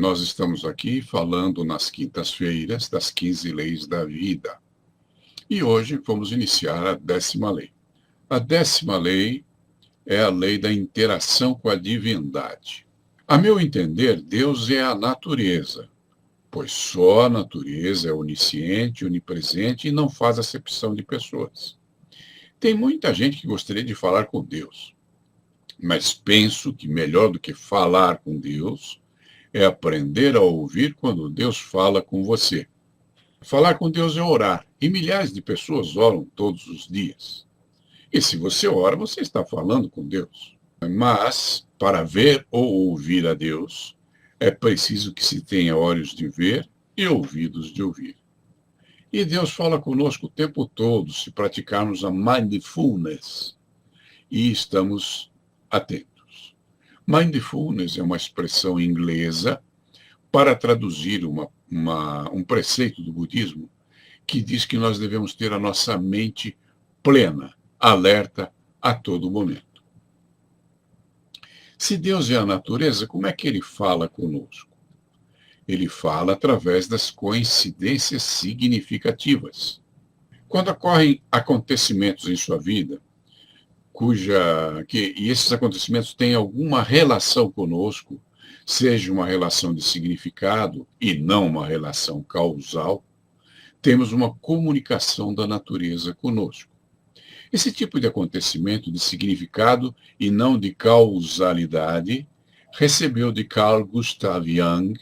Nós estamos aqui falando nas quintas-feiras das 15 leis da vida. E hoje vamos iniciar a 10ª lei. A 10ª lei é a lei da interação com a divindade. A meu entender, Deus é a natureza, pois só a natureza é onisciente, onipresente e não faz acepção de pessoas. Tem muita gente que gostaria de falar com Deus, mas penso que melhor do que falar com Deus é aprender a ouvir quando Deus fala com você. Falar com Deus é orar, e milhares de pessoas oram todos os dias. E se você ora, você está falando com Deus. Mas, para ver ou ouvir a Deus, é preciso que se tenha olhos de ver e ouvidos de ouvir. E Deus fala conosco o tempo todo se praticarmos a mindfulness e estamos atentos. Mindfulness é uma expressão inglesa para traduzir um preceito do budismo que diz que nós devemos ter a nossa mente plena, alerta a todo momento. Se Deus é a natureza, como é que ele fala conosco? Ele fala através das coincidências significativas. Quando ocorrem acontecimentos em sua vida, e esses acontecimentos têm alguma relação conosco, seja uma relação de significado e não uma relação causal, temos uma comunicação da natureza conosco. Esse tipo de acontecimento de significado e não de causalidade recebeu de Carl Gustav Jung,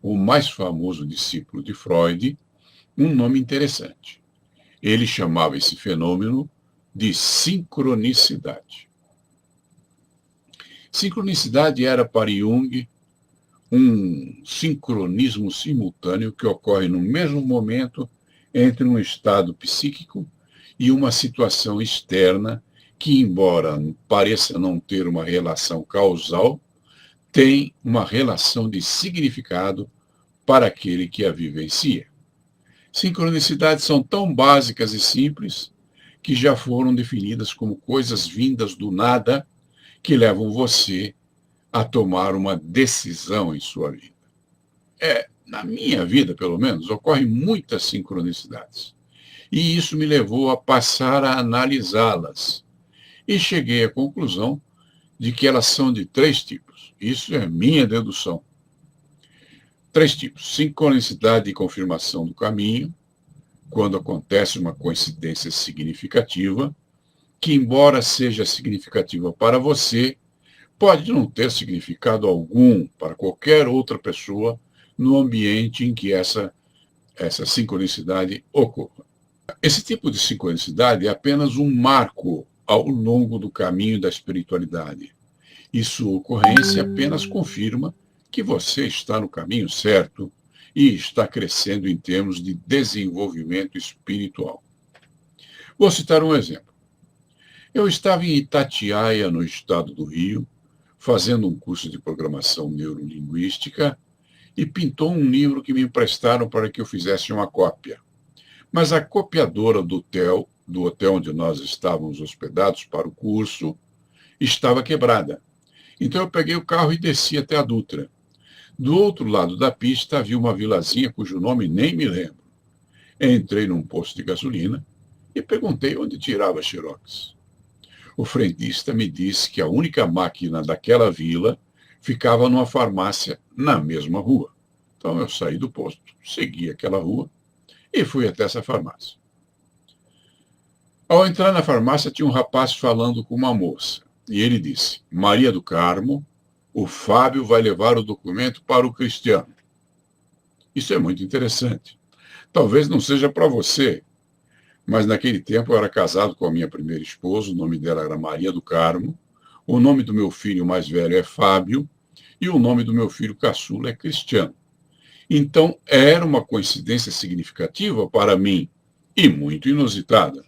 o mais famoso discípulo de Freud, um nome interessante. Ele chamava esse fenômeno de sincronicidade. Sincronicidade era para Jung um sincronismo simultâneo que ocorre no mesmo momento entre um estado psíquico e uma situação externa que, embora pareça não ter uma relação causal, tem uma relação de significado para aquele que a vivencia. Sincronicidades são tão básicas e simples que já foram definidas como coisas vindas do nada que levam você a tomar uma decisão em sua vida. Na minha vida, pelo menos, ocorrem muitas sincronicidades. E isso me levou a passar a analisá-las. E cheguei à conclusão de que elas são de 3 tipos. Isso é minha dedução. 3 tipos. Sincronicidade e confirmação do caminho, quando acontece uma coincidência significativa, que, embora seja significativa para você, pode não ter significado algum para qualquer outra pessoa no ambiente em que essa sincronicidade ocorra. Esse tipo de sincronicidade é apenas um marco ao longo do caminho da espiritualidade. E sua ocorrência apenas confirma que você está no caminho certo e está crescendo em termos de desenvolvimento espiritual. Vou citar um exemplo. Eu estava em Itatiaia, no estado do Rio, fazendo um curso de programação neurolinguística e pintou um livro que me emprestaram para que eu fizesse uma cópia. Mas a copiadora do hotel onde nós estávamos hospedados para o curso, estava quebrada. Então eu peguei o carro e desci até a Dutra. Do outro lado da pista havia uma vilazinha cujo nome nem me lembro. Entrei num posto de gasolina e perguntei onde tirava xerox. O frentista me disse que a única máquina daquela vila ficava numa farmácia na mesma rua. Então eu saí do posto, segui aquela rua e fui até essa farmácia. Ao entrar na farmácia, tinha um rapaz falando com uma moça. E ele disse: Maria do Carmo, o Fábio vai levar o documento para o Cristiano. Isso é muito interessante. Talvez não seja para você, mas naquele tempo eu era casado com a minha primeira esposa, o nome dela era Maria do Carmo, o nome do meu filho mais velho é Fábio e o nome do meu filho caçula é Cristiano. Então, era uma coincidência significativa para mim e muito inusitada.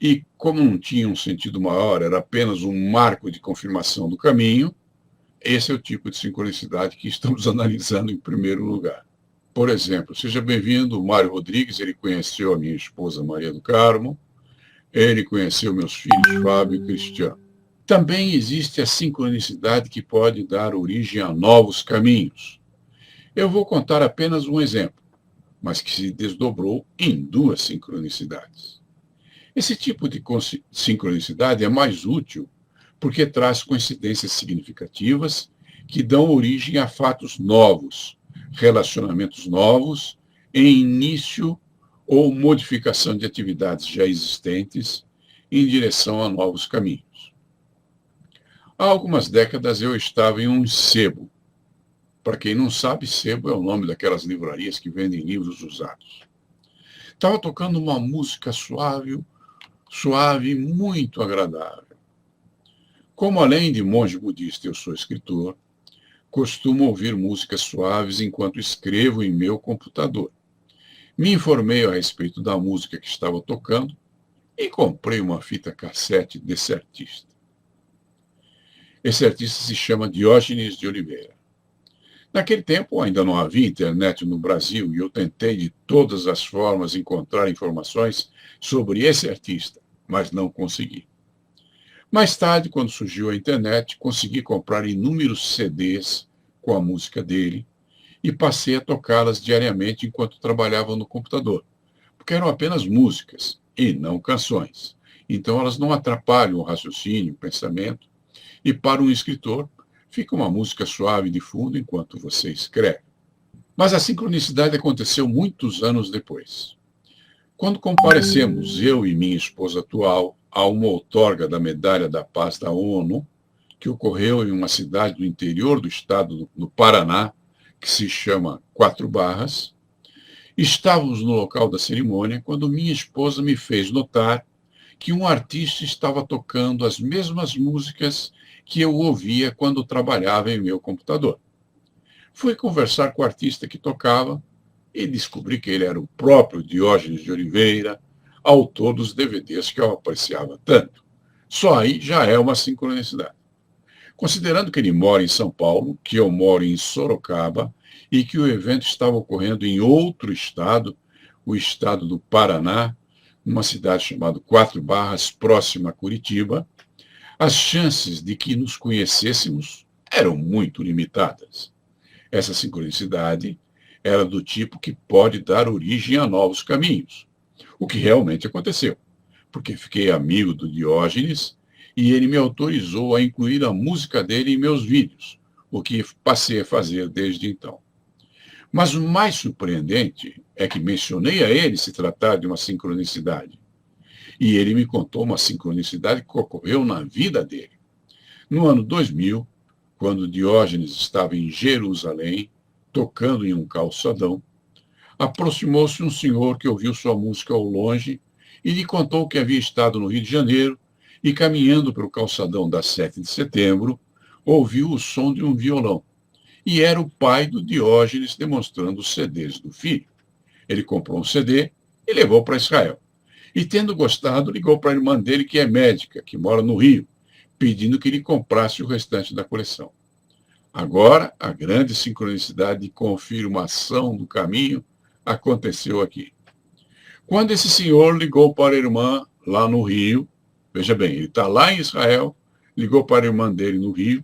E como não tinha um sentido maior, era apenas um marco de confirmação do caminho, esse é o tipo de sincronicidade que estamos analisando em primeiro lugar. Por exemplo, seja bem-vindo, Mário Rodrigues, ele conheceu a minha esposa Maria do Carmo, ele conheceu meus filhos Fábio e Cristiano. Também existe a sincronicidade que pode dar origem a novos caminhos. Eu vou contar apenas um exemplo, mas que se desdobrou em duas sincronicidades. Esse tipo de sincronicidade é mais útil porque traz coincidências significativas que dão origem a fatos novos, relacionamentos novos, em início ou modificação de atividades já existentes em direção a novos caminhos. Há algumas décadas eu estava em um sebo. Para quem não sabe, sebo é o nome daquelas livrarias que vendem livros usados. Estava tocando uma música suave, suave, muito agradável. Como além de monge budista eu sou escritor, costumo ouvir músicas suaves enquanto escrevo em meu computador. Me informei a respeito da música que estava tocando e comprei uma fita cassete desse artista. Esse artista se chama Diógenes de Oliveira. Naquele tempo ainda não havia internet no Brasil e eu tentei de todas as formas encontrar informações sobre esse artista, mas não consegui. Mais tarde, quando surgiu a internet, consegui comprar inúmeros CDs com a música dele e passei a tocá-las diariamente enquanto trabalhava no computador, porque eram apenas músicas e não canções. Então elas não atrapalham o raciocínio, o pensamento, e para um escritor fica uma música suave de fundo enquanto você escreve. Mas a sincronicidade aconteceu muitos anos depois. Quando comparecemos, eu e minha esposa atual, a uma outorga da Medalha da Paz da ONU, que ocorreu em uma cidade do interior do estado do Paraná, que se chama Quatro Barras, estávamos no local da cerimônia quando minha esposa me fez notar que um artista estava tocando as mesmas músicas que eu ouvia quando trabalhava em meu computador. Fui conversar com o artista que tocava e descobri que ele era o próprio Diógenes de Oliveira, autor dos DVDs que eu apreciava tanto. Só aí já é uma sincronicidade. Considerando que ele mora em São Paulo, que eu moro em Sorocaba e que o evento estava ocorrendo em outro estado, o estado do Paraná, numa cidade chamada Quatro Barras, próxima a Curitiba, as chances de que nos conhecêssemos eram muito limitadas. Essa sincronicidade era do tipo que pode dar origem a novos caminhos, o que realmente aconteceu, porque fiquei amigo do Diógenes e ele me autorizou a incluir a música dele em meus vídeos, o que passei a fazer desde então. Mas o mais surpreendente é que mencionei a ele se tratar de uma sincronicidade. E ele me contou uma sincronicidade que ocorreu na vida dele. No ano 2000, quando Diógenes estava em Jerusalém, tocando em um calçadão, aproximou-se um senhor que ouviu sua música ao longe e lhe contou que havia estado no Rio de Janeiro e, caminhando pelo calçadão da 7 de setembro, ouviu o som de um violão. E era o pai do Diógenes demonstrando os CDs do filho. Ele comprou um CD e levou para Israel. E, tendo gostado, ligou para a irmã dele, que é médica, que mora no Rio, pedindo que lhe comprasse o restante da coleção. Agora, a grande sincronicidade de confirmação do caminho aconteceu aqui. Quando esse senhor ligou para a irmã lá no Rio, veja bem, ele está lá em Israel, ligou para a irmã dele no Rio.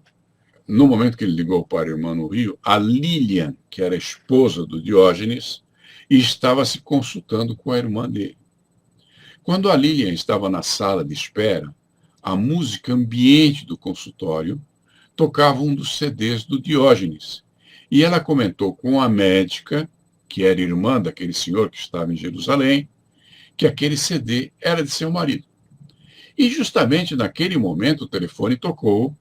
No momento que ele ligou para a irmã no Rio, a Lilian, que era a esposa do Diógenes, estava se consultando com a irmã dele. Quando a Lilian estava na sala de espera, a música ambiente do consultório tocava um dos CDs do Diógenes. E ela comentou com a médica, que era irmã daquele senhor que estava em Jerusalém, que aquele CD era de seu marido. E justamente naquele momento o telefone tocou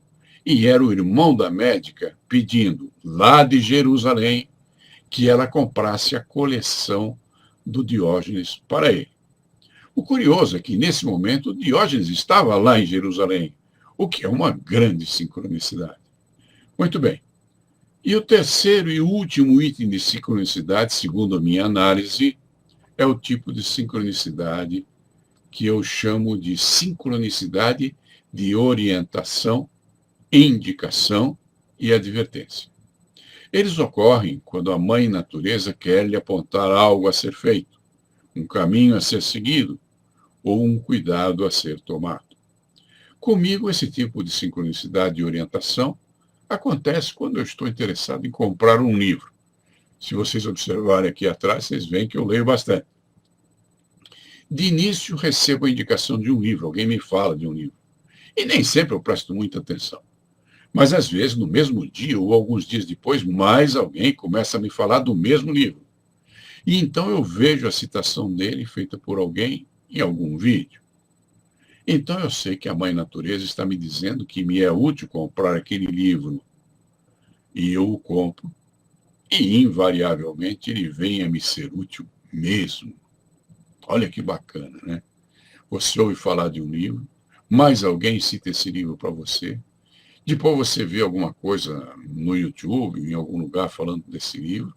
e era o irmão da médica pedindo, lá de Jerusalém, que ela comprasse a coleção do Diógenes para ele. O curioso é que, nesse momento, Diógenes estava lá em Jerusalém, o que é uma grande sincronicidade. Muito bem. E o terceiro e último item de sincronicidade, segundo a minha análise, é o tipo de sincronicidade que eu chamo de sincronicidade de orientação, indicação e advertência. Eles ocorrem quando a mãe natureza quer lhe apontar algo a ser feito, um caminho a ser seguido ou um cuidado a ser tomado. Comigo, esse tipo de sincronicidade e orientação acontece quando eu estou interessado em comprar um livro. Se vocês observarem aqui atrás, vocês veem que eu leio bastante. De início, recebo a indicação de um livro, alguém me fala de um livro. E nem sempre eu presto muita atenção. Mas, às vezes, no mesmo dia ou alguns dias depois, mais alguém começa a me falar do mesmo livro. E então eu vejo a citação dele feita por alguém em algum vídeo. Então eu sei que a Mãe Natureza está me dizendo que me é útil comprar aquele livro. E eu o compro. E, invariavelmente, ele vem a me ser útil mesmo. Olha que bacana, né? Você ouve falar de um livro, mais alguém cita esse livro para você. Depois você vê alguma coisa no YouTube, em algum lugar, falando desse livro.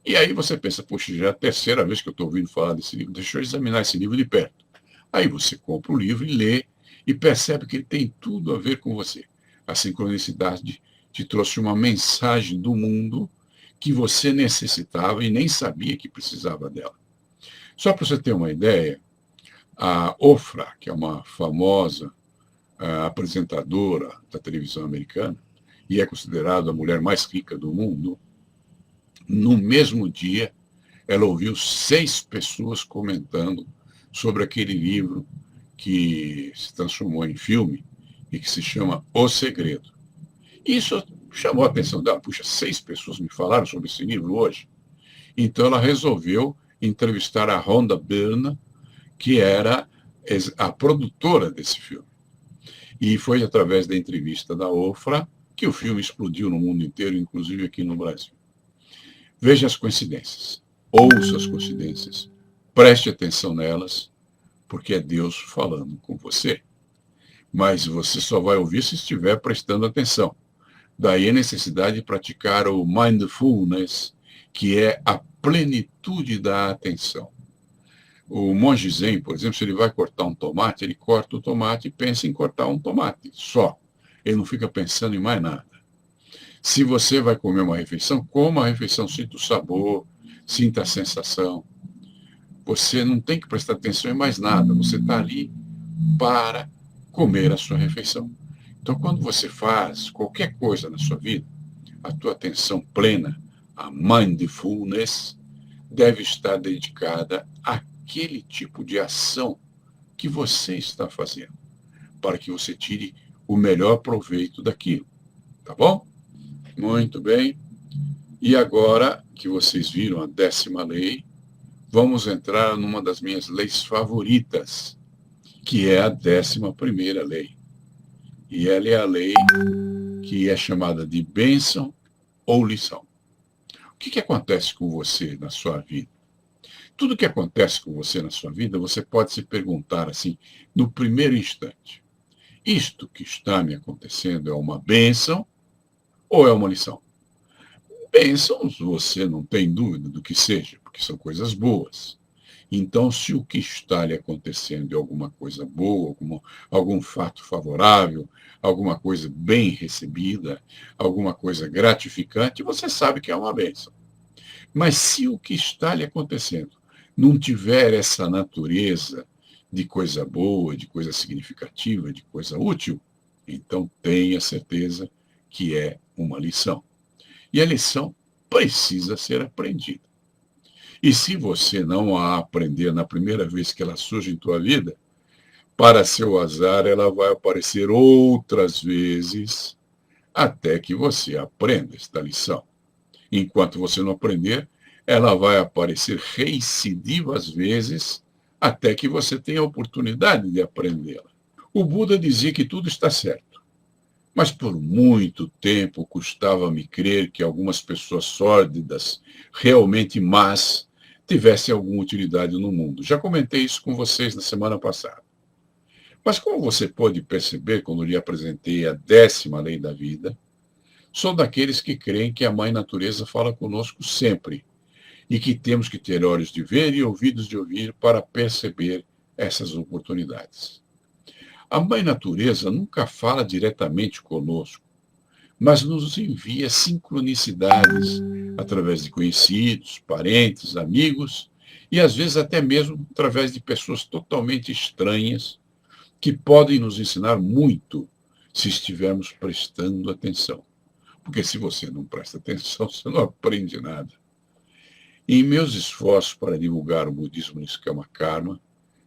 E aí você pensa, poxa, já é a terceira vez que eu estou ouvindo falar desse livro, deixa eu examinar esse livro de perto. Aí você compra o livro e lê, e percebe que ele tem tudo a ver com você. A sincronicidade te trouxe uma mensagem do mundo que você necessitava e nem sabia que precisava dela. Só para você ter uma ideia, a Oprah, que é uma famosa apresentadora da televisão americana, e é considerada a mulher mais rica do mundo, no mesmo dia, ela ouviu 6 pessoas comentando sobre aquele livro que se transformou em filme e que se chama O Segredo. Isso chamou a atenção dela. Puxa, 6 pessoas me falaram sobre esse livro hoje. Então ela resolveu entrevistar a Rhonda Byrne, que era a produtora desse filme. E foi através da entrevista da Oprah que o filme explodiu no mundo inteiro, inclusive aqui no Brasil. Veja as coincidências, ouça as coincidências, preste atenção nelas, porque é Deus falando com você. Mas você só vai ouvir se estiver prestando atenção. Daí a necessidade de praticar o mindfulness, que é a plenitude da atenção. O monge Zen, por exemplo, se ele vai cortar um tomate, ele corta o tomate e pensa em cortar um tomate só. Ele não fica pensando em mais nada. Se você vai comer uma refeição, coma a refeição, sinta o sabor, sinta a sensação. Você não tem que prestar atenção em mais nada. Você está ali para comer a sua refeição. Então, quando você faz qualquer coisa na sua vida, a tua atenção plena, a mindfulness, deve estar dedicada àquele tipo de ação que você está fazendo, para que você tire o melhor proveito daquilo. Tá bom? Muito bem. E agora que vocês viram a 10ª lei, vamos entrar numa das minhas leis favoritas, que é a 11ª lei. E ela é a lei que é chamada de bênção ou lição. O que acontece com você na sua vida? Tudo que acontece com você na sua vida, você pode se perguntar assim, no primeiro instante: isto que está me acontecendo é uma bênção ou é uma lição? Bênçãos, você não tem dúvida do que seja, porque são coisas boas. Então, se o que está lhe acontecendo é alguma coisa boa, algum fato favorável, alguma coisa bem recebida, alguma coisa gratificante, você sabe que é uma bênção. Mas se o que está lhe acontecendo não tiver essa natureza de coisa boa, de coisa significativa, de coisa útil, então tenha certeza que é uma lição. E a lição precisa ser aprendida. E se você não a aprender na primeira vez que ela surge em tua vida, para seu azar, ela vai aparecer outras vezes até que você aprenda esta lição. Enquanto você não aprender, ela vai aparecer recidivas vezes até que você tenha a oportunidade de aprendê-la. O Buda dizia que tudo está certo, mas por muito tempo custava-me crer que algumas pessoas sórdidas, realmente más, tivessem alguma utilidade no mundo. Já comentei isso com vocês na semana passada. Mas como você pôde perceber quando lhe apresentei a 10ª lei da vida, sou daqueles que creem que a Mãe Natureza fala conosco sempre e que temos que ter olhos de ver e ouvidos de ouvir para perceber essas oportunidades. A Mãe Natureza nunca fala diretamente conosco, mas nos envia sincronicidades através de conhecidos, parentes, amigos e às vezes até mesmo através de pessoas totalmente estranhas que podem nos ensinar muito se estivermos prestando atenção. Porque se você não presta atenção, você não aprende nada. Em meus esforços para divulgar o budismo Niskama Karma,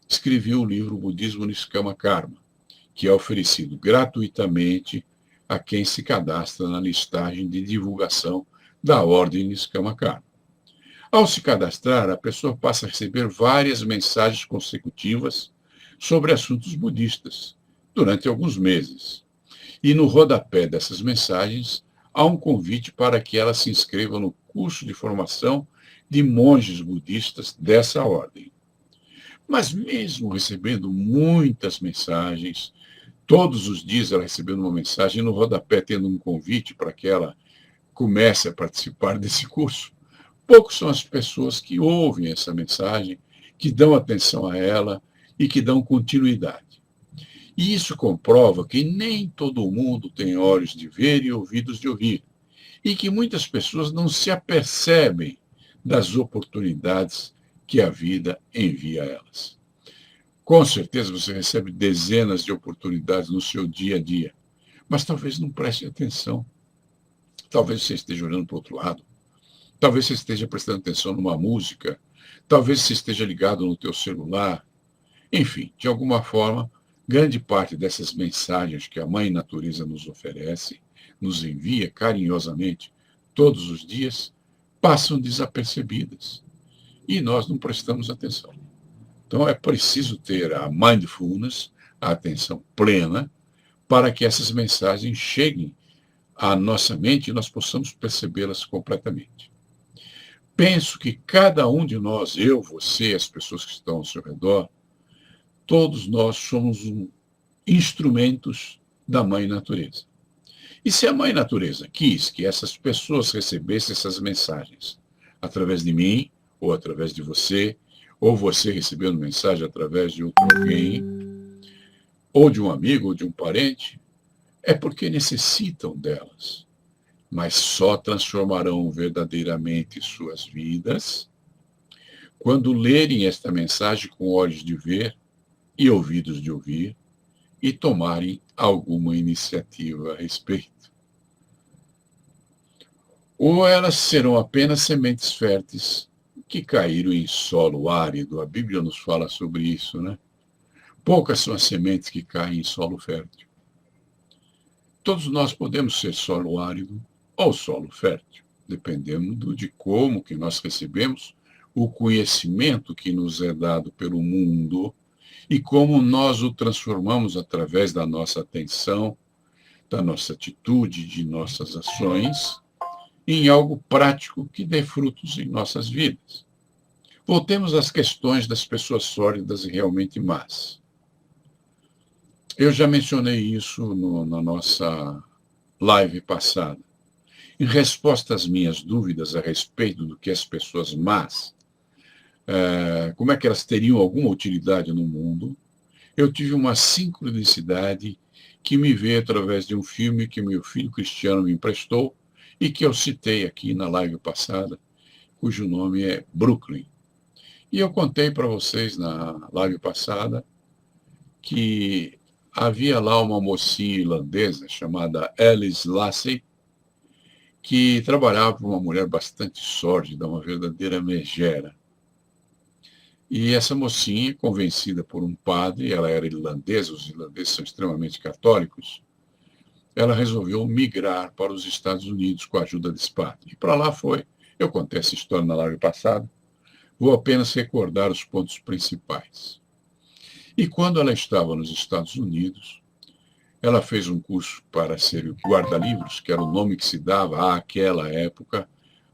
escrevi o livro Budismo Niskama Karma, que é oferecido gratuitamente a quem se cadastra na listagem de divulgação da Ordem Niskama Karma. Ao se cadastrar, a pessoa passa a receber várias mensagens consecutivas sobre assuntos budistas, durante alguns meses. E no rodapé dessas mensagens, há um convite para que ela se inscreva no curso de formação de monges budistas dessa ordem. Mas mesmo recebendo muitas mensagens, todos os dias ela recebendo uma mensagem, no rodapé tendo um convite para que ela comece a participar desse curso, poucos são as pessoas que ouvem essa mensagem, que dão atenção a ela e que dão continuidade. E isso comprova que nem todo mundo tem olhos de ver e ouvidos de ouvir, e que muitas pessoas não se apercebem das oportunidades que a vida envia a elas. Com certeza você recebe dezenas de oportunidades no seu dia a dia, mas talvez não preste atenção. Talvez você esteja olhando para o outro lado. Talvez você esteja prestando atenção numa música. Talvez você esteja ligado no teu celular. Enfim, de alguma forma, grande parte dessas mensagens que a Mãe Natureza nos oferece, nos envia carinhosamente todos os dias, passam desapercebidas. E nós não prestamos atenção. Então é preciso ter a mindfulness, a atenção plena, para que essas mensagens cheguem à nossa mente e nós possamos percebê-las completamente. Penso que cada um de nós, eu, você, as pessoas que estão ao seu redor, todos nós somos instrumentos da Mãe Natureza. E se a Mãe Natureza quis que essas pessoas recebessem essas mensagens através de mim, ou através de você, ou você recebendo mensagem através de outro alguém, ou de um amigo, ou de um parente, é porque necessitam delas. Mas só transformarão verdadeiramente suas vidas quando lerem esta mensagem com olhos de ver e ouvidos de ouvir e tomarem alguma iniciativa a respeito. Ou elas serão apenas sementes férteis que caíram em solo árido. A Bíblia nos fala sobre isso, né? Poucas são as sementes que caem em solo fértil. Todos nós podemos ser solo árido ou solo fértil, dependendo de como que nós recebemos o conhecimento que nos é dado pelo mundo e como nós o transformamos através da nossa atenção, da nossa atitude, de nossas ações, em algo prático que dê frutos em nossas vidas. Voltemos às questões das pessoas sólidas e realmente más. Eu já mencionei isso na nossa live passada. Em resposta às minhas dúvidas a respeito do que as pessoas más, como é que elas teriam alguma utilidade no mundo, eu tive uma sincronicidade que me veio através de um filme que meu filho Cristiano me emprestou e que eu citei aqui na live passada, cujo nome é Brooklyn. E eu contei para vocês na live passada que havia lá uma mocinha irlandesa chamada Alice Lassey, que trabalhava para uma mulher bastante sórdida, uma verdadeira megera. E essa mocinha, convencida por um padre, ela era irlandesa, os irlandeses são extremamente católicos, ela resolveu migrar para os Estados Unidos com a ajuda desse padre. E para lá foi. Eu contei essa história na live passada, vou apenas recordar os pontos principais. E quando ela estava nos Estados Unidos, ela fez um curso para ser guarda-livros, que era o nome que se dava àquela época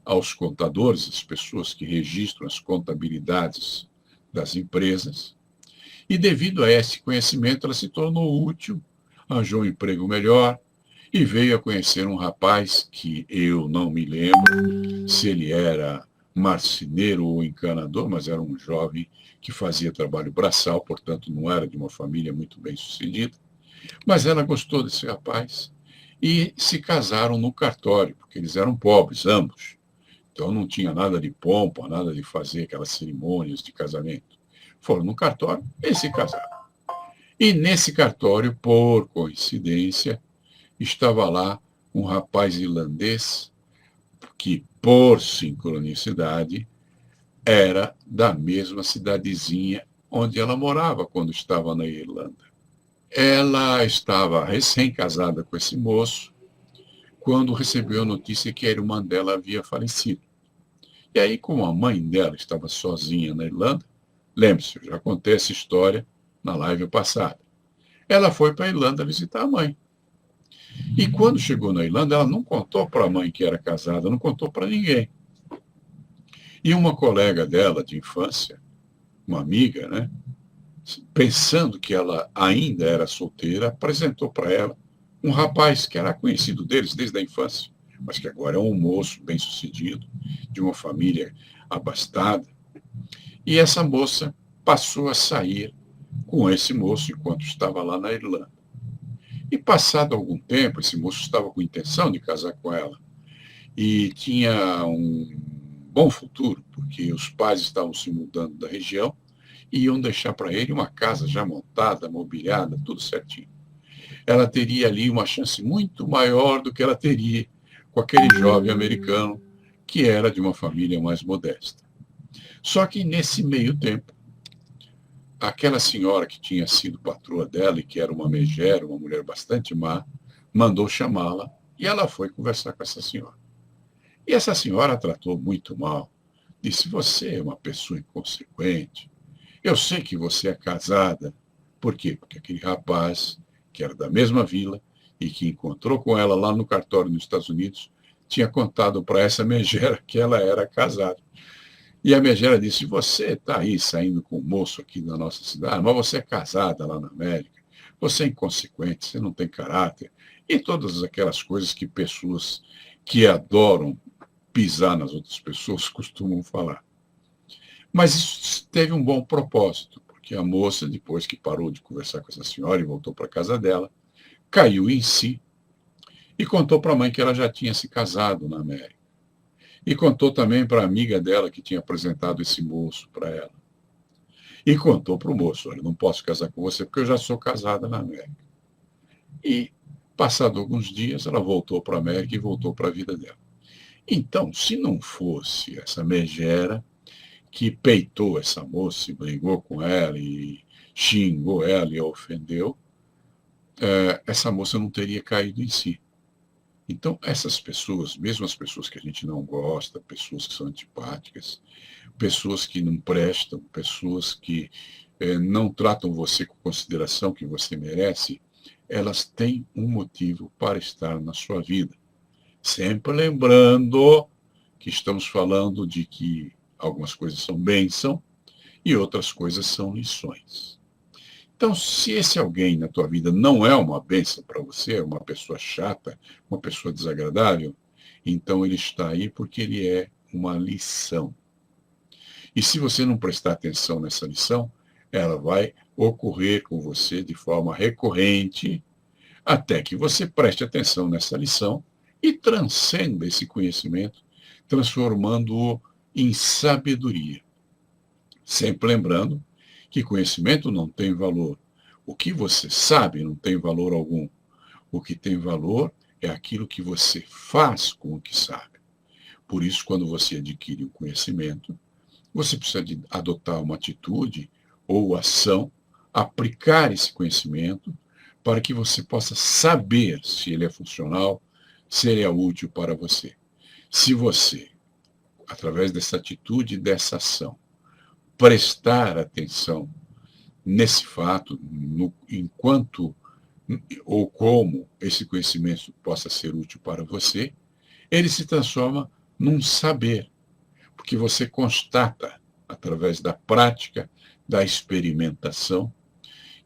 aos contadores, as pessoas que registram as contabilidades das empresas. E devido a esse conhecimento, ela se tornou útil, arranjou um emprego melhor e veio a conhecer um rapaz que eu não me lembro se ele era marceneiro ou encanador, mas era um jovem que fazia trabalho braçal, portanto não era de uma família muito bem sucedida. Mas ela gostou desse rapaz e se casaram no cartório, porque eles eram pobres, ambos. Então não tinha nada de pompa, nada de fazer aquelas cerimônias de casamento. Foram no cartório e se casaram. E nesse cartório, por coincidência, estava lá um rapaz irlandês que, por sincronicidade, era da mesma cidadezinha onde ela morava quando estava na Irlanda. Ela estava recém-casada com esse moço quando recebeu a notícia que a irmã dela havia falecido. E aí, como a mãe dela estava sozinha na Irlanda, lembre-se, eu já contei essa história na live passada. Ela foi para a Irlanda visitar a mãe. E quando chegou na Irlanda, ela não contou para a mãe que era casada, não contou para ninguém. E uma colega dela de infância, uma amiga, né, pensando que ela ainda era solteira, apresentou para ela um rapaz que era conhecido deles desde a infância, mas que agora é um moço bem-sucedido, de uma família abastada. E essa moça passou a sair com esse moço enquanto estava lá na Irlanda. E passado algum tempo, esse moço estava com intenção de casar com ela e tinha um bom futuro, porque os pais estavam se mudando da região e iam deixar para ele uma casa já montada, mobiliada, tudo certinho. Ela teria ali uma chance muito maior do que ela teria com aquele jovem americano que era de uma família mais modesta. Só que nesse meio tempo, aquela senhora que tinha sido patroa dela e que era uma megera, uma mulher bastante má, mandou chamá-la e ela foi conversar com essa senhora. E essa senhora a tratou muito mal. Disse: você é uma pessoa inconsequente. Eu sei que você é casada. Por quê? Porque aquele rapaz, que era da mesma vila e que encontrou com ela lá no cartório nos Estados Unidos, tinha contado para essa megera que ela era casada. E a megera disse: você está aí saindo com um moço aqui da nossa cidade, mas você é casada lá na América, você é inconsequente, você não tem caráter, e todas aquelas coisas que pessoas que adoram pisar nas outras pessoas costumam falar. Mas isso teve um bom propósito, porque a moça, depois que parou de conversar com essa senhora e voltou para a casa dela, caiu em si e contou para a mãe que ela já tinha se casado na América. E contou também para a amiga dela que tinha apresentado esse moço para ela. E contou para o moço: olha, não posso casar com você porque eu já sou casada na América. E, passado alguns dias, ela voltou para a América e voltou para a vida dela. Então, se não fosse essa megera que peitou essa moça e brigou com ela e xingou ela e a ofendeu, essa moça não teria caído em si. Então, essas pessoas, mesmo as pessoas que a gente não gosta, pessoas que são antipáticas, pessoas que não prestam, pessoas que não tratam você com consideração que você merece, elas têm um motivo para estar na sua vida. Sempre lembrando que estamos falando de que algumas coisas são bênção e outras coisas são lições. Então, se esse alguém na tua vida não é uma bênção para você, é uma pessoa chata, uma pessoa desagradável, então ele está aí porque ele é uma lição. E se você não prestar atenção nessa lição, ela vai ocorrer com você de forma recorrente, até que você preste atenção nessa lição e transcenda esse conhecimento, transformando-o em sabedoria. Sempre lembrando que conhecimento não tem valor. O que você sabe não tem valor algum. O que tem valor é aquilo que você faz com o que sabe. Por isso, quando você adquire o conhecimento, você precisa de adotar uma atitude ou ação, aplicar esse conhecimento para que você possa saber se ele é funcional, se ele é útil para você. Se você, através dessa atitude e dessa ação, prestar atenção nesse fato, enquanto ou como esse conhecimento possa ser útil para você, ele se transforma num saber, porque você constata, através da prática, da experimentação,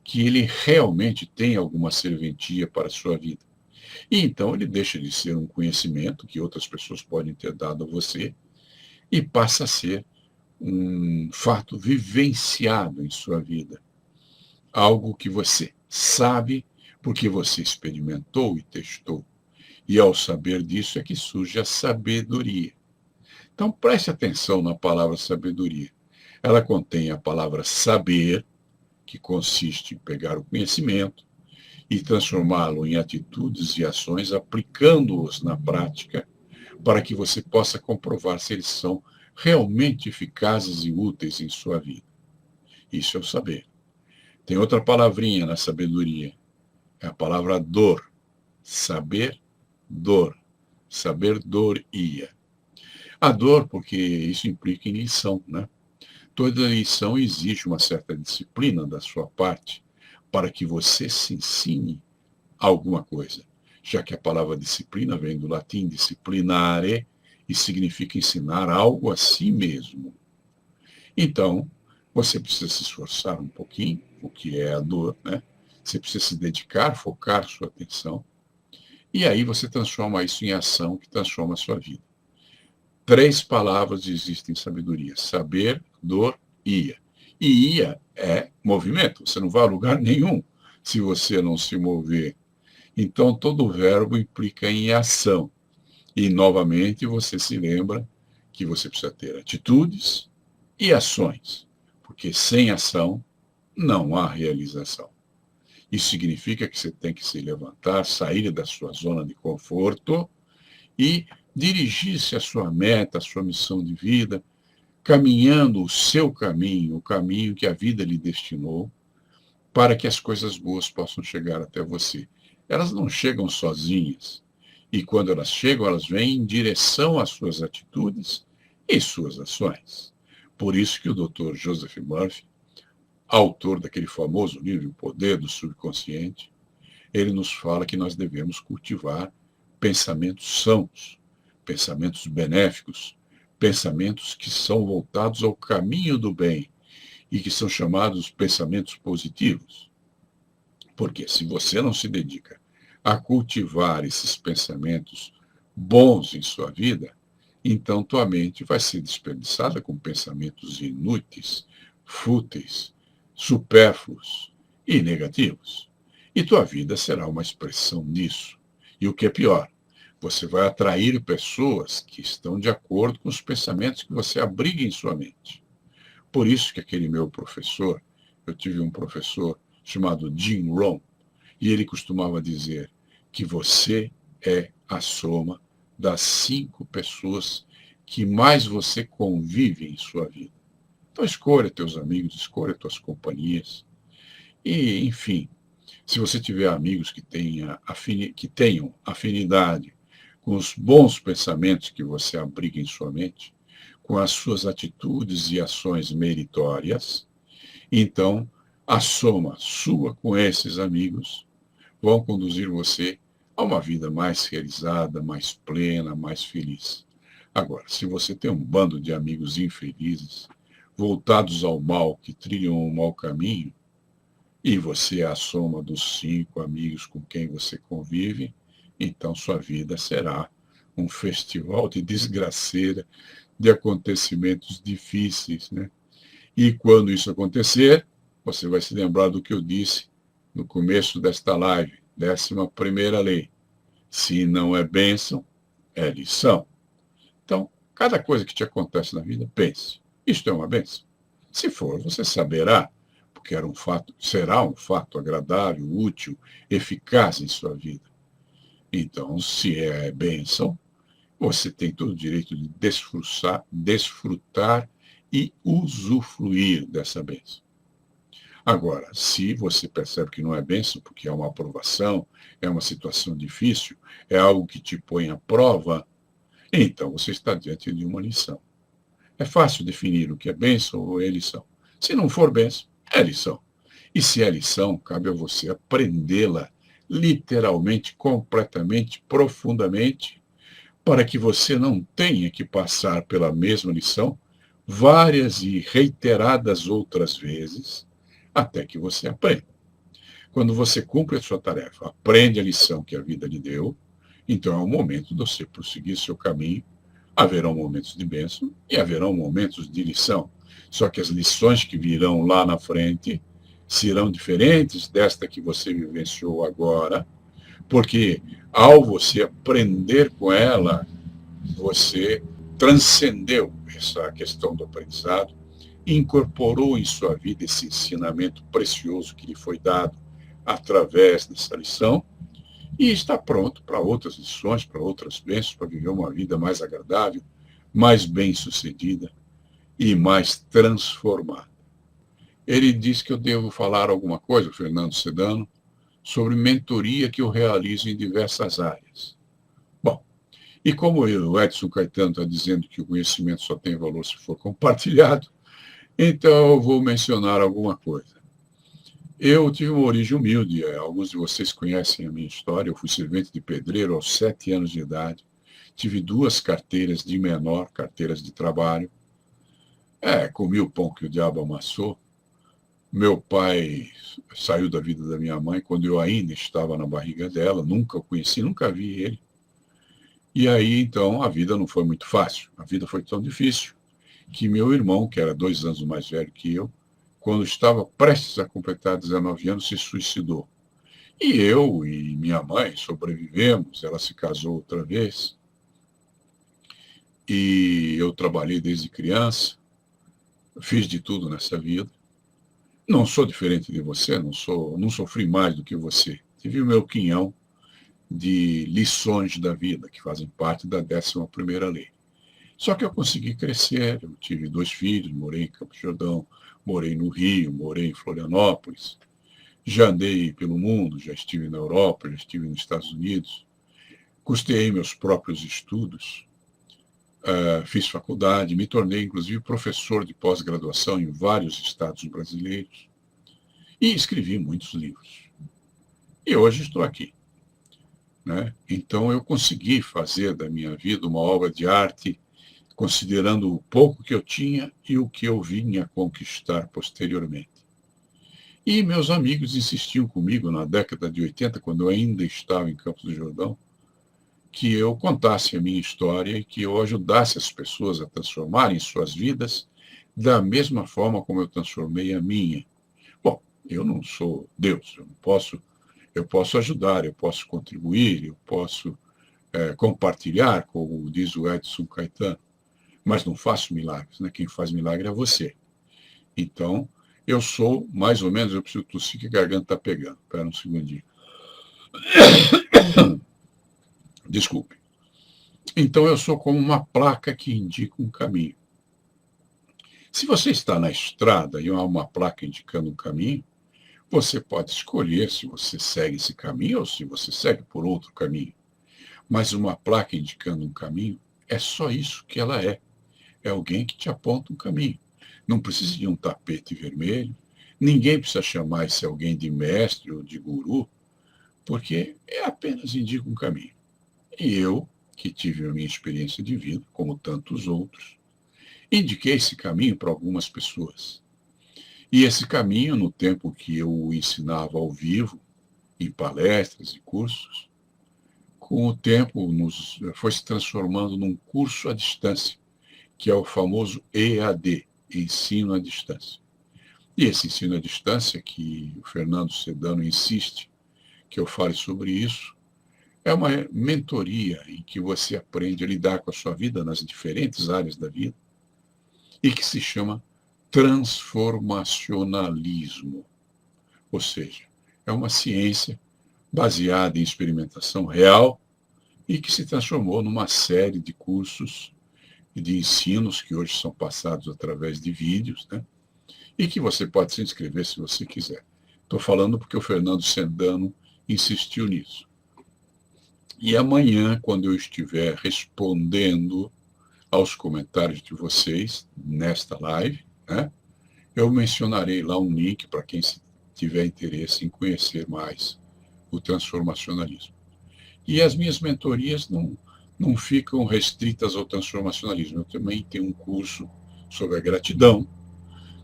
que ele realmente tem alguma serventia para a sua vida. E então ele deixa de ser um conhecimento que outras pessoas podem ter dado a você e passa a ser um fato vivenciado em sua vida. Algo que você sabe porque você experimentou e testou. E ao saber disso é que surge a sabedoria. Então preste atenção na palavra sabedoria. Ela contém a palavra saber, que consiste em pegar o conhecimento e transformá-lo em atitudes e ações, aplicando-os na prática, para que você possa comprovar se eles são realmente eficazes e úteis em sua vida. Isso é o saber. Tem outra palavrinha na sabedoria, é a palavra dor. Saber, dor. Saber, dor, ia. A dor, porque isso implica em lição, né? Toda lição exige uma certa disciplina da sua parte para que você se ensine alguma coisa, já que a palavra disciplina vem do latim disciplinare e significa ensinar algo a si mesmo. Então, você precisa se esforçar um pouquinho, o que é a dor, né? Você precisa se dedicar, focar sua atenção, e aí você transforma isso em ação que transforma a sua vida. 3 palavras existem em sabedoria: saber, dor, ia. E ia é movimento, você não vai a lugar nenhum se você não se mover. Então, todo verbo implica em ação. E, novamente, você se lembra que você precisa ter atitudes e ações, porque sem ação não há realização. Isso significa que você tem que se levantar, sair da sua zona de conforto e dirigir-se à sua meta, à sua missão de vida, caminhando o seu caminho, o caminho que a vida lhe destinou, para que as coisas boas possam chegar até você. Elas não chegam sozinhas. E quando elas chegam, elas vêm em direção às suas atitudes e suas ações. Por isso que o Dr. Joseph Murphy, autor daquele famoso livro O Poder do Subconsciente, ele nos fala que nós devemos cultivar pensamentos sãos, pensamentos benéficos, pensamentos que são voltados ao caminho do bem e que são chamados pensamentos positivos. Porque se você não se dedica a cultivar esses pensamentos bons em sua vida, então tua mente vai ser desperdiçada com pensamentos inúteis, fúteis, supérfluos e negativos. E tua vida será uma expressão disso. E o que é pior, você vai atrair pessoas que estão de acordo com os pensamentos que você abriga em sua mente. Por isso que aquele meu professor, eu tive um professor chamado Jim Rohn, e ele costumava dizer que você é a soma das 5 pessoas que mais você convive em sua vida. Então escolha teus amigos, escolha tuas companhias. E, enfim, se você tiver amigos que tenham afinidade com os bons pensamentos que você abriga em sua mente, com as suas atitudes e ações meritórias, então a soma sua com esses amigos vão conduzir você a uma vida mais realizada, mais plena, mais feliz. Agora, se você tem um bando de amigos infelizes, voltados ao mal, que trilham um mau caminho, e você é a soma dos 5 amigos com quem você convive, então sua vida será um festival de desgraceira, de acontecimentos difíceis, né? E quando isso acontecer, você vai se lembrar do que eu disse no começo desta live, 11ª lei. Se não é bênção, é lição. Então, cada coisa que te acontece na vida, pense, isto é uma bênção? Se for, você saberá, porque será um fato agradável, útil, eficaz em sua vida. Então, se é bênção, você tem todo o direito de desfrutar e usufruir dessa bênção. Agora, se você percebe que não é bênção, porque é uma aprovação, é uma situação difícil, é algo que te põe à prova, então você está diante de uma lição. É fácil definir o que é bênção ou é lição. Se não for bênção, é lição. E se é lição, cabe a você aprendê-la literalmente, completamente, profundamente, para que você não tenha que passar pela mesma lição várias e reiteradas outras vezes, até que você aprenda. Quando você cumpre a sua tarefa, aprende a lição que a vida lhe deu, então é o momento de você prosseguir seu caminho. Haverão momentos de bênção e haverão momentos de lição. Só que as lições que virão lá na frente serão diferentes desta que você vivenciou agora, porque ao você aprender com ela, você transcendeu essa questão do aprendizado, incorporou em sua vida esse ensinamento precioso que lhe foi dado através dessa lição e está pronto para outras lições, para outras bênçãos, para viver uma vida mais agradável, mais bem-sucedida e mais transformada. Ele diz que eu devo falar alguma coisa, Fernando Sedano, sobre mentoria que eu realizo em diversas áreas. Bom, e como o Edson Caetano está dizendo que o conhecimento só tem valor se for compartilhado, então eu vou mencionar alguma coisa. Eu tive uma origem humilde, alguns de vocês conhecem a minha história, eu fui servente de pedreiro aos 7 anos de idade, tive 2 carteiras de menor, carteiras de trabalho, comi o pão que o diabo amassou. Meu pai saiu da vida da minha mãe quando eu ainda estava na barriga dela, nunca o conheci, nunca vi ele. E aí, então, a vida não foi muito fácil, a vida foi tão difícil que meu irmão, que era 2 anos mais velho que eu, quando estava prestes a completar 19 anos, se suicidou. E eu e minha mãe sobrevivemos, ela se casou outra vez, e eu trabalhei desde criança, fiz de tudo nessa vida. Não sou diferente de você, não sofri mais do que você. Tive o meu quinhão de lições da vida, que fazem parte da 11ª lei. Só que eu consegui crescer, eu tive 2 filhos, morei em Campos do Jordão, morei no Rio, morei em Florianópolis, já andei pelo mundo, já estive na Europa, já estive nos Estados Unidos, custeei meus próprios estudos, fiz faculdade, me tornei inclusive professor de pós-graduação em vários estados brasileiros e escrevi muitos livros. E hoje estou aqui. Né? Então eu consegui fazer da minha vida uma obra de arte, considerando o pouco que eu tinha e o que eu vinha conquistar posteriormente. E meus amigos insistiam comigo na década de 80, quando eu ainda estava em Campos do Jordão, que eu contasse a minha história e que eu ajudasse as pessoas a transformarem suas vidas da mesma forma como eu transformei a minha. Bom, eu não sou Deus, eu posso ajudar, eu posso contribuir, eu posso compartilhar, como diz o Edson Caetano, mas não faço milagres, né? Quem faz milagre é você. Então, eu sou mais ou menos, eu preciso tossir que a garganta está pegando. Espera um segundinho. Desculpe. Então, eu sou como uma placa que indica um caminho. Se você está na estrada e há uma placa indicando um caminho, você pode escolher se você segue esse caminho ou se você segue por outro caminho. Mas uma placa indicando um caminho é só isso que ela é. É alguém que te aponta um caminho. Não precisa de um tapete vermelho, ninguém precisa chamar esse alguém de mestre ou de guru, porque apenas indica um caminho. E eu, que tive a minha experiência de vida, como tantos outros, indiquei esse caminho para algumas pessoas. E esse caminho, no tempo que eu o ensinava ao vivo, em palestras e cursos, com o tempo foi se transformando num curso à distância, que é o famoso EAD, Ensino à Distância. E esse ensino à distância, que o Fernando Sedano insiste que eu fale sobre isso, é uma mentoria em que você aprende a lidar com a sua vida nas diferentes áreas da vida e que se chama transformacionalismo. Ou seja, é uma ciência baseada em experimentação real e que se transformou numa série de cursos e de ensinos que hoje são passados através de vídeos, né? E que você pode se inscrever se você quiser. Estou falando porque o Fernando Sedano insistiu nisso. E amanhã, quando eu estiver respondendo aos comentários de vocês nesta live, né, eu mencionarei lá um link para quem tiver interesse em conhecer mais o transformacionalismo. E as minhas mentorias não ficam restritas ao transformacionalismo. Eu também tenho um curso sobre a gratidão,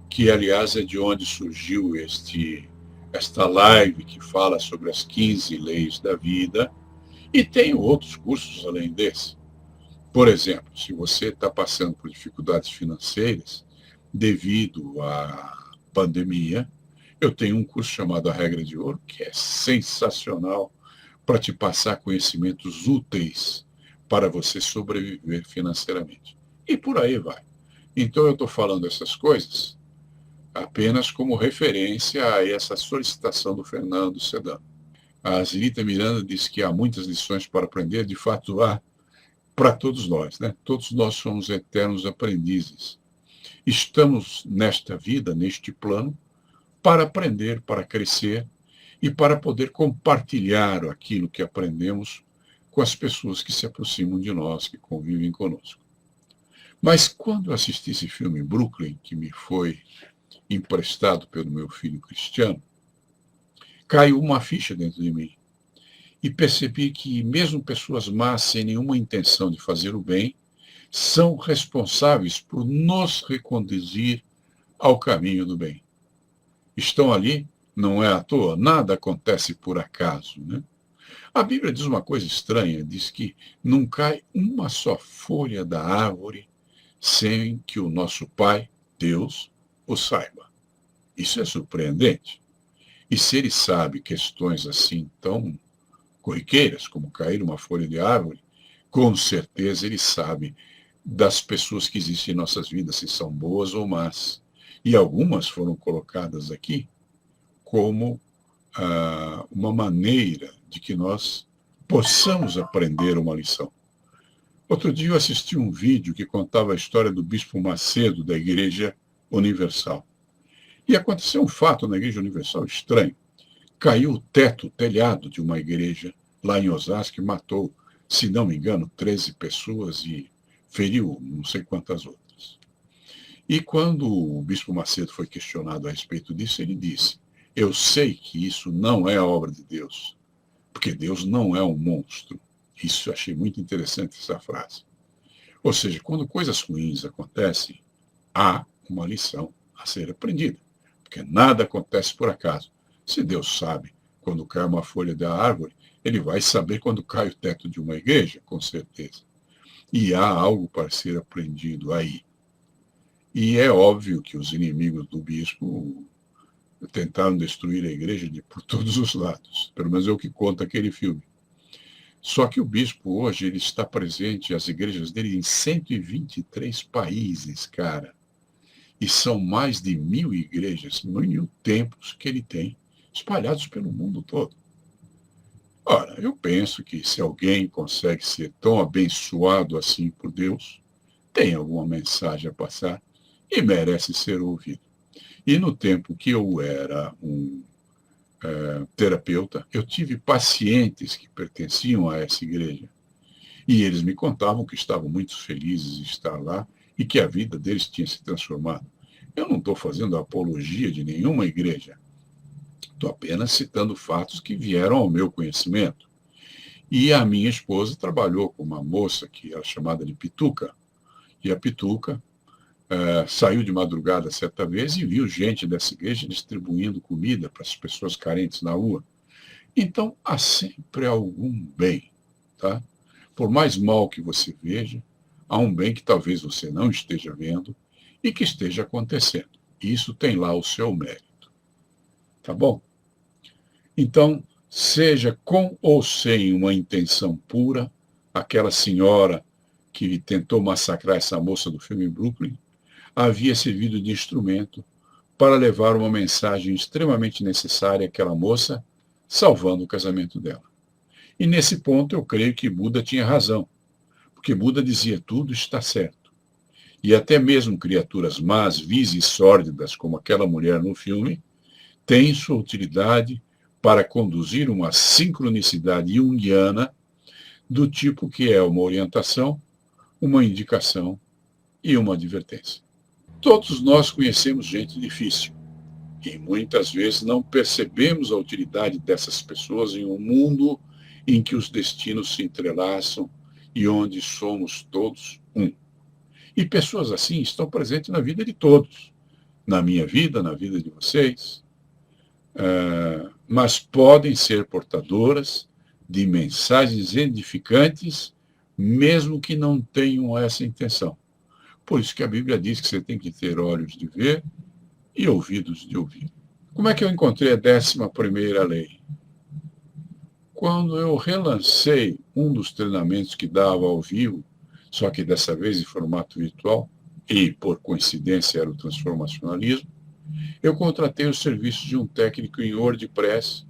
que, aliás, é de onde surgiu esta live que fala sobre as 15 leis da vida, e tenho outros cursos além desse. Por exemplo, se você está passando por dificuldades financeiras devido à pandemia, eu tenho um curso chamado A Regra de Ouro, que é sensacional para te passar conhecimentos úteis para você sobreviver financeiramente. E por aí vai. Então eu estou falando essas coisas apenas como referência a essa solicitação do Fernando Sedano. A Zirita Miranda diz que há muitas lições para aprender, de fato há, para todos nós, né? Todos nós somos eternos aprendizes. Estamos nesta vida, neste plano, para aprender, para crescer e para poder compartilhar aquilo que aprendemos com as pessoas que se aproximam de nós, que convivem conosco. Mas quando eu assisti esse filme Brooklyn, que me foi emprestado pelo meu filho Cristiano, caiu uma ficha dentro de mim. E percebi que mesmo pessoas más, sem nenhuma intenção de fazer o bem, são responsáveis por nos reconduzir ao caminho do bem. Estão ali, não é à toa, nada acontece por acaso, né? A Bíblia diz uma coisa estranha, diz que não cai uma só folha da árvore sem que o nosso Pai, Deus, o saiba. Isso é surpreendente. E se ele sabe questões assim tão corriqueiras, como cair uma folha de árvore, com certeza ele sabe das pessoas que existem em nossas vidas, se são boas ou más. E algumas foram colocadas aqui como uma maneira de que nós possamos aprender uma lição. Outro dia eu assisti um vídeo que contava a história do Bispo Macedo, da Igreja Universal. E aconteceu um fato na Igreja Universal estranho. Caiu o teto, o telhado de uma igreja lá em Osasco e matou, se não me engano, 13 pessoas e feriu não sei quantas outras. E quando o Bispo Macedo foi questionado a respeito disso, ele disse: eu sei que isso não é obra de Deus, porque Deus não é um monstro. Isso eu achei muito interessante, essa frase. Ou seja, quando coisas ruins acontecem, há uma lição a ser aprendida, porque nada acontece por acaso. Se Deus sabe quando cai uma folha da árvore, ele vai saber quando cai o teto de uma igreja, com certeza. E há algo para ser aprendido aí. E é óbvio que os inimigos do bispo tentaram destruir a igreja por todos os lados. Pelo menos é o que conta aquele filme. Só que o bispo hoje ele está presente, as igrejas dele, em 123 países, cara. E são mais de 1.000 igrejas, 1.000 templos que ele tem, espalhados pelo mundo todo. Ora, eu penso que se alguém consegue ser tão abençoado assim por Deus, tem alguma mensagem a passar e merece ser ouvido. E no tempo que eu era um terapeuta, eu tive pacientes que pertenciam a essa igreja. E eles me contavam que estavam muito felizes de estar lá e que a vida deles tinha se transformado. Eu não estou fazendo apologia de nenhuma igreja. Estou apenas citando fatos que vieram ao meu conhecimento. E a minha esposa trabalhou com uma moça que era chamada de Pituca. E a Pituca saiu de madrugada certa vez e viu gente dessa igreja distribuindo comida para as pessoas carentes na rua. Então, há sempre algum bem, tá? Por mais mal que você veja, há um bem que talvez você não esteja vendo e que esteja acontecendo. E isso tem lá o seu mérito. Tá bom? Então, seja com ou sem uma intenção pura, aquela senhora que tentou massacrar essa moça do filme Brooklyn havia servido de instrumento para levar uma mensagem extremamente necessária àquela moça, salvando o casamento dela. E nesse ponto eu creio que Buda tinha razão, porque Buda dizia tudo está certo. E até mesmo criaturas más, vis e sórdidas, como aquela mulher no filme, têm sua utilidade para conduzir uma sincronicidade junguiana do tipo que é uma orientação, uma indicação e uma advertência. Todos nós conhecemos gente difícil e muitas vezes não percebemos a utilidade dessas pessoas em um mundo em que os destinos se entrelaçam e onde somos todos um. E pessoas assim estão presentes na vida de todos, na minha vida, na vida de vocês, mas podem ser portadoras de mensagens edificantes, mesmo que não tenham essa intenção. Por isso que a Bíblia diz que você tem que ter olhos de ver e ouvidos de ouvir. Como é que eu encontrei a 11ª lei? Quando eu relancei um dos treinamentos que dava ao vivo, só que dessa vez em formato virtual, e por coincidência era o transformacionalismo, eu contratei os serviços de um técnico em WordPress,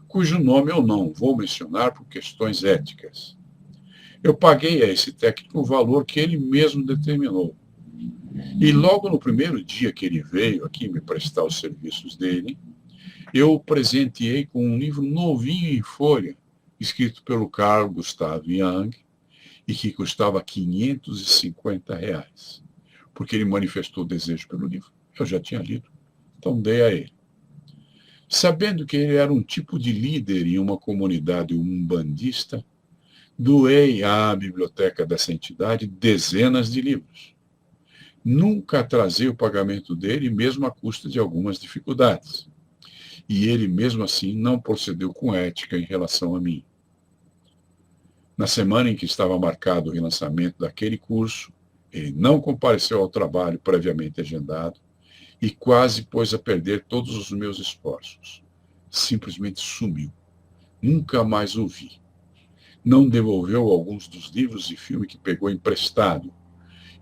cujo nome eu não vou mencionar por questões éticas. Eu paguei a esse técnico o valor que ele mesmo determinou. E logo no primeiro dia que ele veio aqui me prestar os serviços dele, eu o presenteei com um livro novinho em folha, escrito pelo Carl Gustav Jung, e que custava R$ 550, porque ele manifestou desejo pelo livro. Eu já tinha lido, então dei a ele. Sabendo que ele era um tipo de líder em uma comunidade umbandista, doei à biblioteca dessa entidade dezenas de livros. Nunca atrasei o pagamento dele, mesmo à custa de algumas dificuldades. E ele, mesmo assim, não procedeu com ética em relação a mim. Na semana em que estava marcado o relançamento daquele curso, ele não compareceu ao trabalho previamente agendado e quase pôs a perder todos os meus esforços. Simplesmente sumiu. Nunca mais o vi. Não devolveu alguns dos livros e filme que pegou emprestado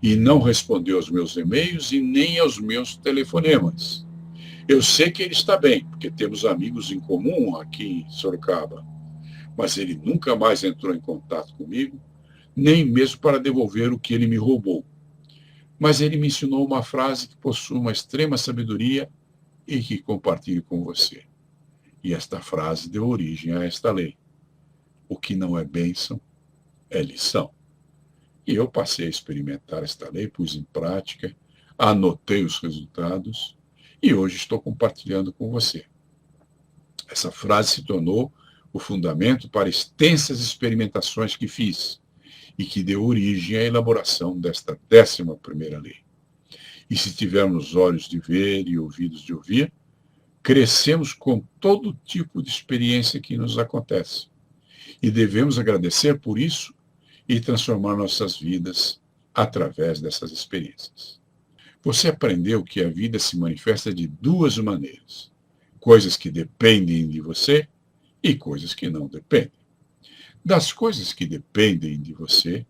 e não respondeu aos meus e-mails e nem aos meus telefonemas. Eu sei que ele está bem, porque temos amigos em comum aqui em Sorocaba, mas ele nunca mais entrou em contato comigo, nem mesmo para devolver o que ele me roubou. Mas ele me ensinou uma frase que possui uma extrema sabedoria e que compartilho com você. E esta frase deu origem a esta lei. O que não é bênção é lição. E eu passei a experimentar esta lei, pus em prática, anotei os resultados e hoje estou compartilhando com você. Essa frase se tornou o fundamento para extensas experimentações que fiz e que deu origem à elaboração desta 11ª lei. E se tivermos olhos de ver e ouvidos de ouvir, crescemos com todo tipo de experiência que nos acontece. E devemos agradecer por isso e transformar nossas vidas através dessas experiências. Você aprendeu que a vida se manifesta de duas maneiras: coisas que dependem de você e coisas que não dependem. Das coisas que dependem de você,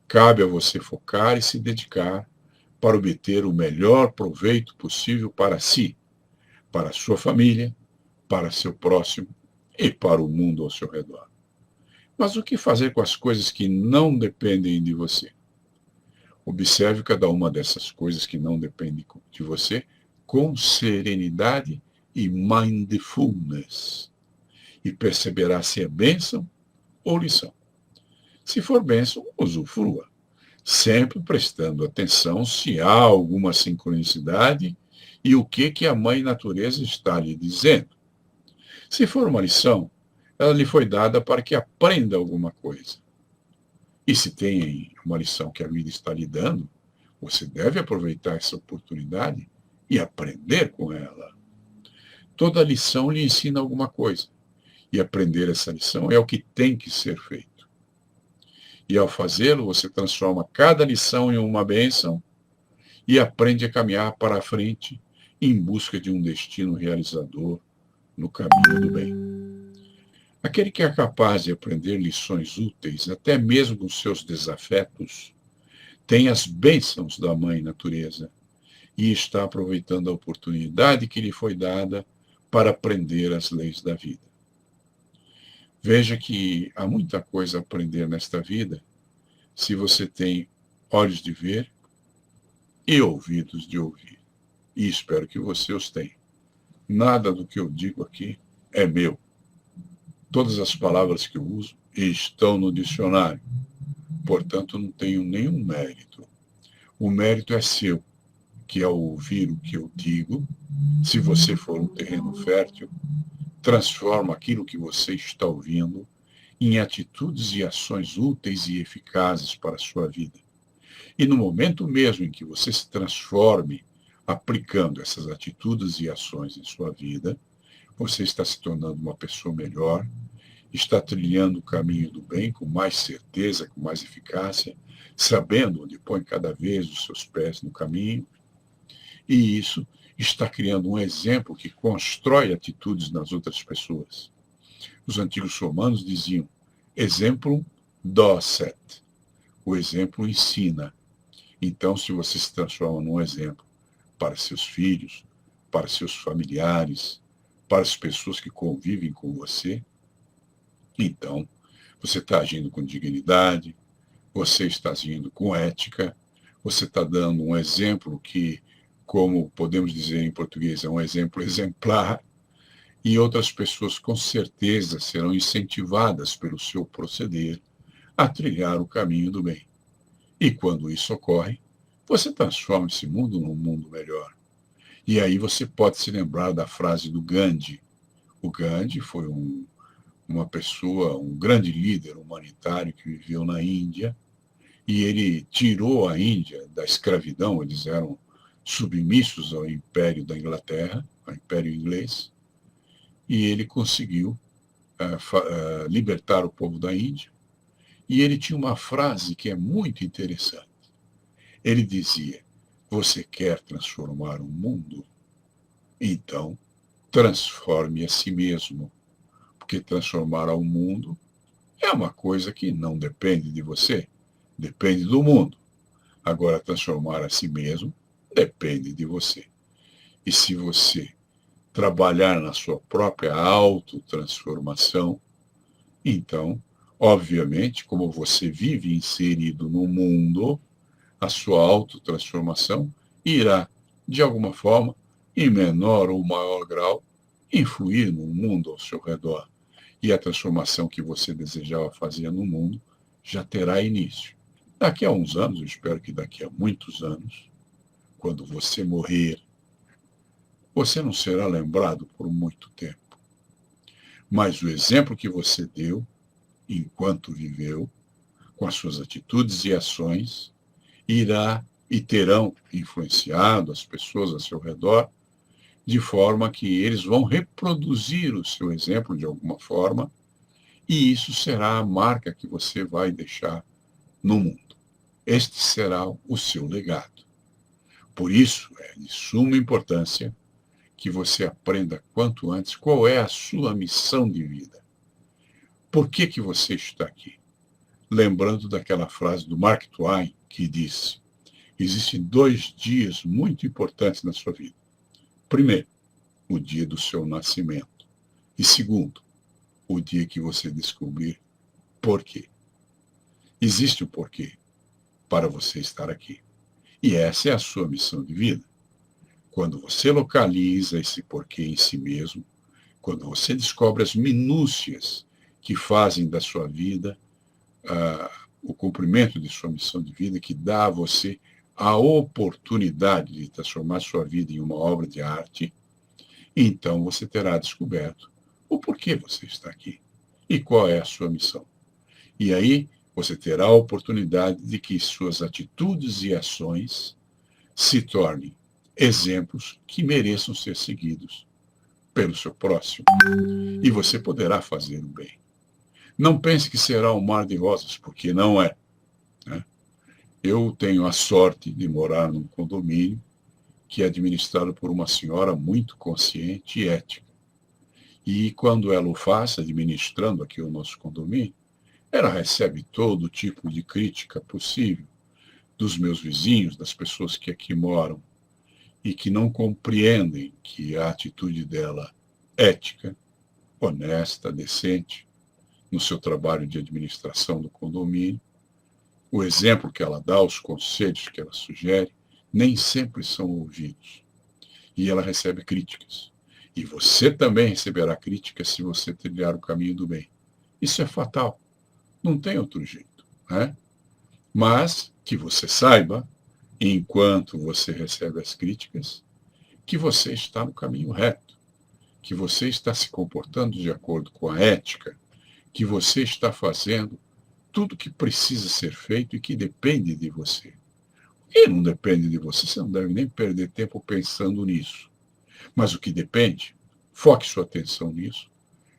cabe a você focar e se dedicar para obter o melhor proveito possível para si, para a sua família, para seu próximo e para o mundo ao seu redor. Mas o que fazer com as coisas que não dependem de você? Observe cada uma dessas coisas que não dependem de você com serenidade e mindfulness e perceberá se é bênção ou lição. Se for bênção, usufrua, sempre prestando atenção se há alguma sincronicidade e o que a Mãe Natureza está lhe dizendo. Se for uma lição, ela lhe foi dada para que aprenda alguma coisa. E se tem uma lição que a vida está lhe dando, você deve aproveitar essa oportunidade e aprender com ela. Toda lição lhe ensina alguma coisa, e aprender essa lição é o que tem que ser feito. E ao fazê-lo, você transforma cada lição em uma bênção e aprende a caminhar para a frente em busca de um destino realizador no caminho do bem. Aquele que é capaz de aprender lições úteis, até mesmo com seus desafetos, tem as bênçãos da Mãe Natureza e está aproveitando a oportunidade que lhe foi dada para aprender as leis da vida. Veja que há muita coisa a aprender nesta vida se você tem olhos de ver e ouvidos de ouvir. E espero que você os tenha. Nada do que eu digo aqui é meu. Todas as palavras que eu uso estão no dicionário. Portanto, não tenho nenhum mérito. O mérito é seu, que ao ouvir o que eu digo, se você for um terreno fértil, transforma aquilo que você está ouvindo em atitudes e ações úteis e eficazes para a sua vida. E no momento mesmo em que você se transforme aplicando essas atitudes e ações em sua vida, você está se tornando uma pessoa melhor, está trilhando o caminho do bem com mais certeza, com mais eficácia, sabendo onde põe cada vez os seus pés no caminho, e isso está criando um exemplo que constrói atitudes nas outras pessoas. Os antigos romanos diziam, exemplo docet, o exemplo ensina. Então, se você se transforma num exemplo para seus filhos, para seus familiares, para as pessoas que convivem com você, então Você está agindo com dignidade, você está agindo com ética, você está dando um exemplo que, como podemos dizer em português, é um exemplo exemplar, e outras pessoas com certeza serão incentivadas pelo seu proceder a trilhar o caminho do bem. E quando isso ocorre, você transforma esse mundo num mundo melhor. E aí você pode se lembrar da frase do Gandhi. O Gandhi foi uma pessoa, um grande líder humanitário que viveu na Índia, e ele tirou a Índia da escravidão, eles eram submissos ao Império da Inglaterra, ao Império Inglês, e ele conseguiu libertar o povo da Índia. E ele tinha uma frase que é muito interessante. Ele dizia: você quer transformar o mundo? Então, transforme a si mesmo, porque transformar ao mundo é uma coisa que não depende de você, depende do mundo. Agora, transformar a si mesmo depende de você. E se você trabalhar na sua própria autotransformação, então, obviamente, como você vive inserido no mundo, a sua autotransformação irá, de alguma forma, em menor ou maior grau, influir no mundo ao seu redor. E a transformação que você desejava fazer no mundo já terá início. Daqui a uns anos, eu espero que daqui a muitos anos, quando você morrer, você não será lembrado por muito tempo. Mas o exemplo que você deu, enquanto viveu, com as suas atitudes e ações, irá e terão influenciado as pessoas ao seu redor, de forma que eles vão reproduzir o seu exemplo de alguma forma, e isso será a marca que você vai deixar no mundo. Este será o seu legado. Por isso, é de suma importância que você aprenda quanto antes qual é a sua missão de vida. Por que você está aqui? Lembrando daquela frase do Mark Twain, que diz: existem 2 dias muito importantes na sua vida. Primeiro, o dia do seu nascimento. E segundo, o dia que você descobrir por quê. Existe um porquê para você estar aqui. E essa é a sua missão de vida. Quando você localiza esse porquê em si mesmo, quando você descobre as minúcias que fazem da sua vida o cumprimento de sua missão de vida, que dá a você a oportunidade de transformar sua vida em uma obra de arte, então você terá descoberto o porquê você está aqui e qual é a sua missão. E aí você terá a oportunidade de que suas atitudes e ações se tornem exemplos que mereçam ser seguidos pelo seu próximo. E você poderá fazer o bem. Não pense que será um mar de rosas, porque não é. Né? Eu tenho a sorte de morar num condomínio que é administrado por uma senhora muito consciente e ética. E quando ela o faz, administrando aqui o nosso condomínio, ela recebe todo tipo de crítica possível dos meus vizinhos, das pessoas que aqui moram, e que não compreendem que a atitude dela ética, honesta, decente, no seu trabalho de administração do condomínio, o exemplo que ela dá, os conselhos que ela sugere, nem sempre são ouvidos. E ela recebe críticas. E você também receberá críticas se você trilhar o caminho do bem. Isso é fatal. Não tem outro jeito. Né? Mas que você saiba, enquanto você recebe as críticas, que você está no caminho reto, que você está se comportando de acordo com a ética, que você está fazendo tudo que precisa ser feito e que depende de você. E não depende de você, você não deve nem perder tempo pensando nisso. Mas o que depende, foque sua atenção nisso,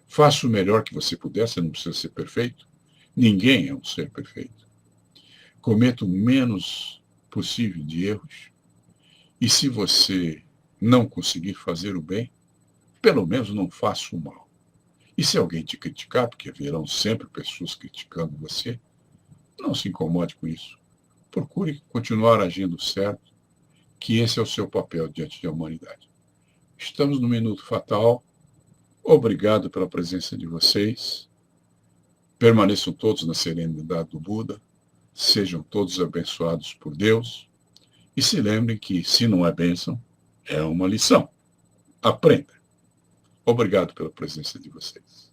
faça o melhor que você puder, você não precisa ser perfeito, ninguém é um ser perfeito. Cometa o menos possível de erros, e se você não conseguir fazer o bem, pelo menos não faça o mal. E se alguém te criticar, porque haverão sempre pessoas criticando você, não se incomode com isso. Procure continuar agindo certo, que esse é o seu papel diante da humanidade. Estamos no Minuto Fatal. Obrigado pela presença de vocês. Permaneçam todos na serenidade do Buda, sejam todos abençoados por Deus, e se lembrem que, se não é bênção, é uma lição. Aprenda. Obrigado pela presença de vocês.